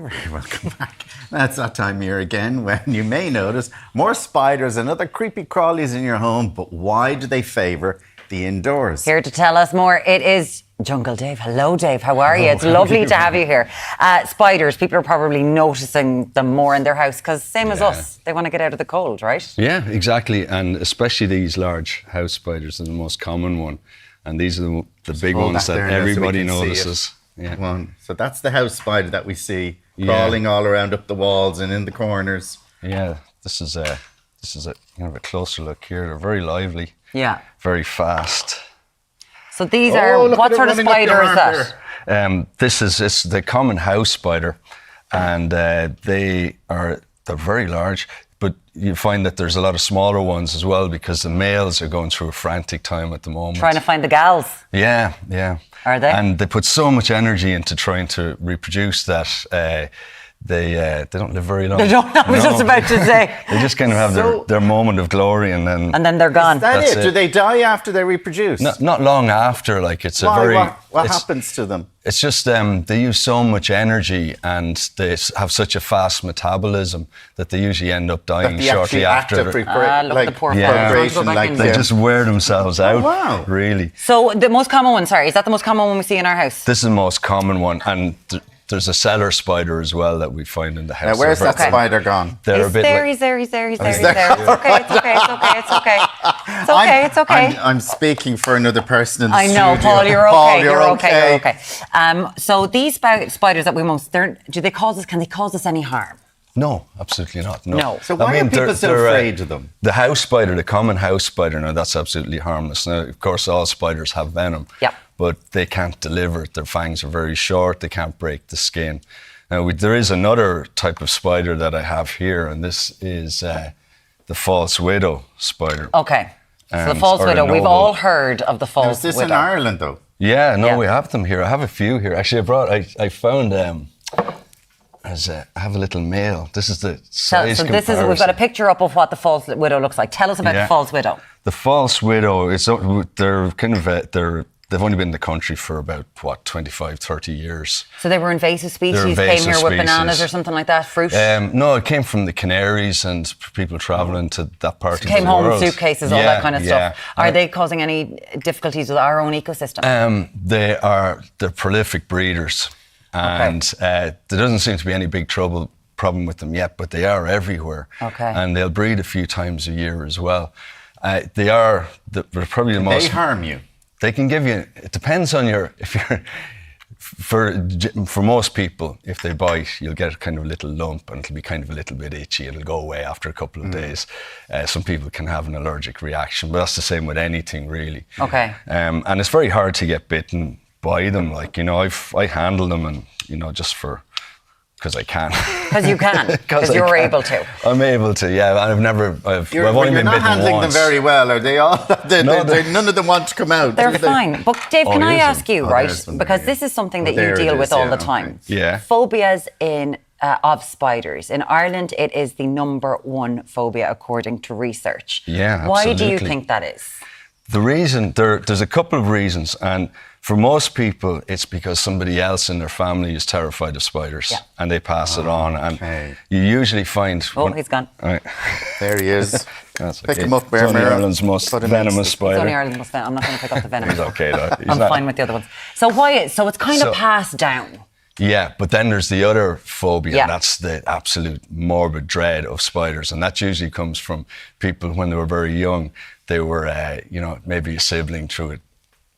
Welcome back. That's that time of year again when you may notice more spiders and other creepy crawlies in your home, but why do they favour the indoors? Here to tell us more, it is Jungle Dave. Hello, Dave. How are you? It's lovely to have you here. Spiders, people are probably noticing them more in their house because same as us, they want to get out of the cold, right? Yeah, exactly. And especially these large house spiders are the most common one. And these are the big ones that everybody notices. Yeah. So that's the house spider that we see crawling all around up the walls and in the corners. Yeah, this is a kind of a closer look here. They're very lively. Yeah. Very fast. So these are, what sort of spider is that? This is the common house spider, and they're very large. But you find that there's a lot of smaller ones as well because the males are going through a frantic time at the moment. Trying to find the gals. Yeah, yeah. Are they? And they put so much energy into trying to reproduce that they don't live very long. They don't, I was just about to say. They just kind of have their moment of glory and then they're gone. Is that it? Do they die after they reproduce? Not long after. Like it's a very. What happens to them? It's just they use so much energy and they have such a fast metabolism that they usually end up dying shortly after. The poor preparation, they just wear themselves out. Wow. Really. So the most common one, is that the most common one we see in our house? This is the most common one, and there's a cellar spider as well that we find in the house. Now, where's that spider gone? He's there. It's okay. It's okay. I'm speaking for another person in the studio. I know, Paul, you're okay. You're okay. So these spiders that we can they cause us any harm? No, absolutely not. No. So why are people so afraid of them? The house spider, the common house spider, now that's absolutely harmless. Now, of course, all spiders have venom. Yep. But they can't deliver it. Their fangs are very short. They can't break the skin. Now, there is another type of spider that I have here, and this is the false widow spider. Okay. So the false widow, we've all heard of the false widow. Is this in Ireland, though? Yeah, we have them here. I have a few here. Actually, I found... I have a little male. This is the size comparison. We've got a picture up of what the false widow looks like. Tell us about the false widow. The false widow, they've only been in the country for about, 25, 30 years. So they were invasive species, came here with bananas or something like that, fruit? No, it came from the Canaries and people travelling to that part of the world. Came home with suitcases, all that kind of stuff. Are they causing any difficulties with our own ecosystem? They're prolific breeders. And there doesn't seem to be any big problem with them yet, but they are everywhere. Okay. And they'll breed a few times a year as well. They're probably the most... They harm you? They can give you... It depends on for most people, if they bite, you'll get kind of a little lump and it'll be kind of a little bit itchy. It'll go away after a couple of days. Some people can have an allergic reaction, but that's the same with anything, really. Okay. And it's very hard to get bitten by them. I handle them and, just because I can. Because you can, because you're able to. I'm able to, yeah. And I've only been bitten once. You're not handling them very well. Are they all? None of them want to come out. They're fine. But Dave, can I ask you, right? Because this is something that you deal with all the time. Yeah. Phobias of spiders. In Ireland, it is the #1 phobia according to research. Yeah, Why absolutely. do you think that is? The reason, there's a couple of reasons, and for most people, it's because somebody else in their family is terrified of spiders, and they pass it on, and you usually find... he's gone. Right. There he is. Pick him up, Bear. It's only Ireland's most venomous spider. It's only Ireland's most venomous. I'm not going to pick up the venom. He's okay, though. I'm fine with the other ones. So it's kind of passed down. Yeah, but then there's the other phobia, and that's the absolute morbid dread of spiders, and that usually comes from people when they were very young. They were, maybe a sibling threw a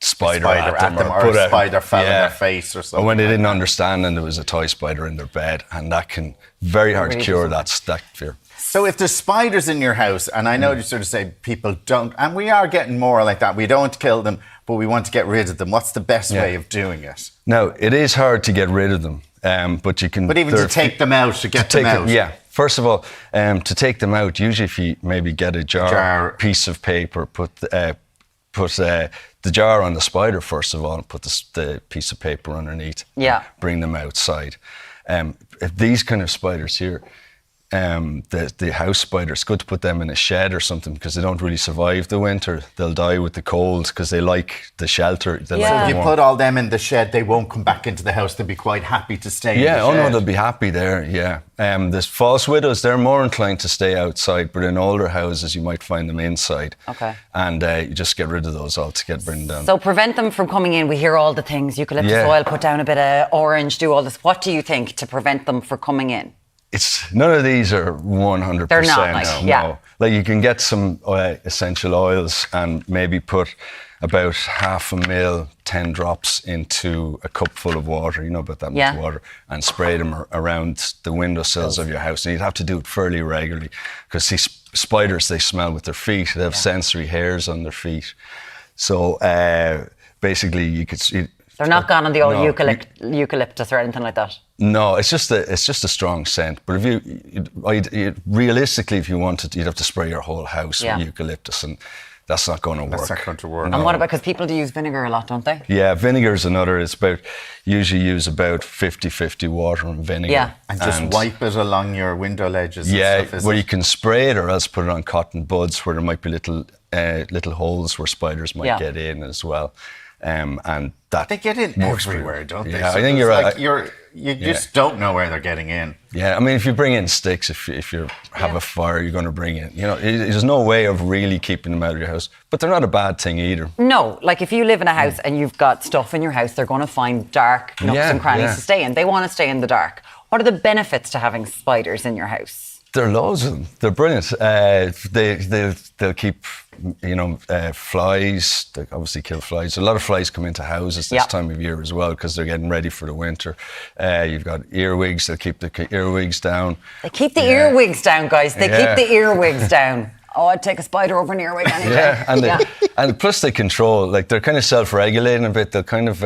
spider at them or a spider fell in their face or something. Or when they didn't understand and there was a toy spider in their bed, and that can very hard to cure that fear. So if there's spiders in your house, and I know you sort of say people don't, and we are getting more like that, we don't kill them, but we want to get rid of them. What's the best way of doing it? Now, it is hard to get rid of them, but you can... But even to take them out, to get them out. Yeah. First of all, to take them out, usually if you maybe get a jar, piece of paper, put the jar on the spider first of all, and put the piece of paper underneath. Yeah. Bring them outside. If these kind of spiders here, the house spider, it's good to put them in a shed or something because they don't really survive the winter. They'll die with the cold because they like the shelter. They Yeah. like If the you warmth. put all them in the shed, they won't come back into the house. They'll be quite happy to stay in the Yeah, shed. oh no, they'll be happy there, yeah. The false widows, they're more inclined to stay outside, but in older houses, you might find them inside. Okay. And you just get rid of those altogether, bring them down. So prevent them from coming in. We hear all the things, eucalyptus Yeah. oil, put down a bit of orange, do all this. What do you think to prevent them from coming in? None of these are 100%. They're not, like, no. yeah. Like you can get some essential oils and maybe put about 0.5 ml, 10 drops into a cup full of water, you know about that Yeah. much water, and spray them around the windowsills of your house. And you'd have to do it fairly regularly because see, spiders, they smell with their feet. They have sensory hairs on their feet. So basically you could... They're not gone on the old No, eucalyptus or anything like that. No, it's just a strong scent. But if realistically, if you wanted, you'd have to spray your whole house Yeah. with eucalyptus, and that's not going to work. That's not going to work. And what about, because people do use vinegar a lot, don't they? Yeah, vinegar is another. It's usually use about 50-50 water and vinegar. Yeah. And just wipe it along your window ledges and Yeah, stuff, is well, it? you can spray it or else put it on cotton buds where there might be little holes where spiders might Yeah. get in as well. And that They get in works everywhere, don't they? Yeah, So I think it's you're like right. you just don't know where they're getting in. Yeah, I mean, if you bring in sticks, if you have a fire, you're going to bring in. You know, there's no way of really keeping them out of your house. But they're not a bad thing either. No, like if you live in a house and you've got stuff in your house, they're going to find dark nooks Yeah, and crannies yeah. to stay in. They want to stay in the dark. What are the benefits to having spiders in your house? There are loads of them. They're brilliant. They'll keep, flies. They obviously kill flies. A lot of flies come into houses this Yeah. time of year as well because they're getting ready for the winter. You've got earwigs. They'll keep the earwigs down. They keep the earwigs down, guys. They Yeah. keep the earwigs down. Oh, I'd take a spider over an earwig any day. Yeah, and plus they control, like they're kind of self-regulating a bit. They'll kind of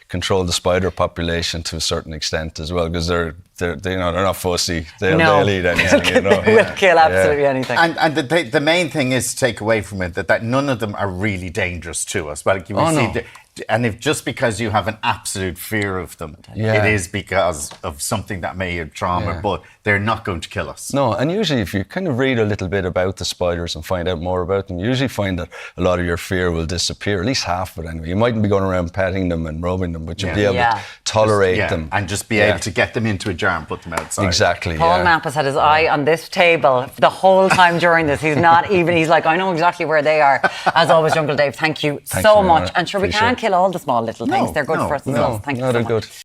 control the spider population to a certain extent as well because they're not fussy. They'll eat anything. You know? They will kill absolutely anything. And the main thing is to take away from it that none of them are really dangerous to us. Like No. and if just because you have an absolute fear of them, Yeah. it is because of something that may have trauma, Yeah. but they're not going to kill us. No, and usually if you kind of read a little bit about the spiders and find out more about them, you usually find that a lot of your fear will disappear, at least half of it anyway. You mightn't be going around petting them and rubbing them, but you'll be able Yeah. to tolerate them. And just be able to get them into a jar and put them outside. Exactly, Paul yeah. Knapp has had his eye on this table the whole time during this. He's like, I know exactly where they are. As always, Jungle Dave, thank you Thanks so very much. much. And sure, we Appreciate can't it. kill all the small little things. They're good for us as well. Thank you so they're much. good.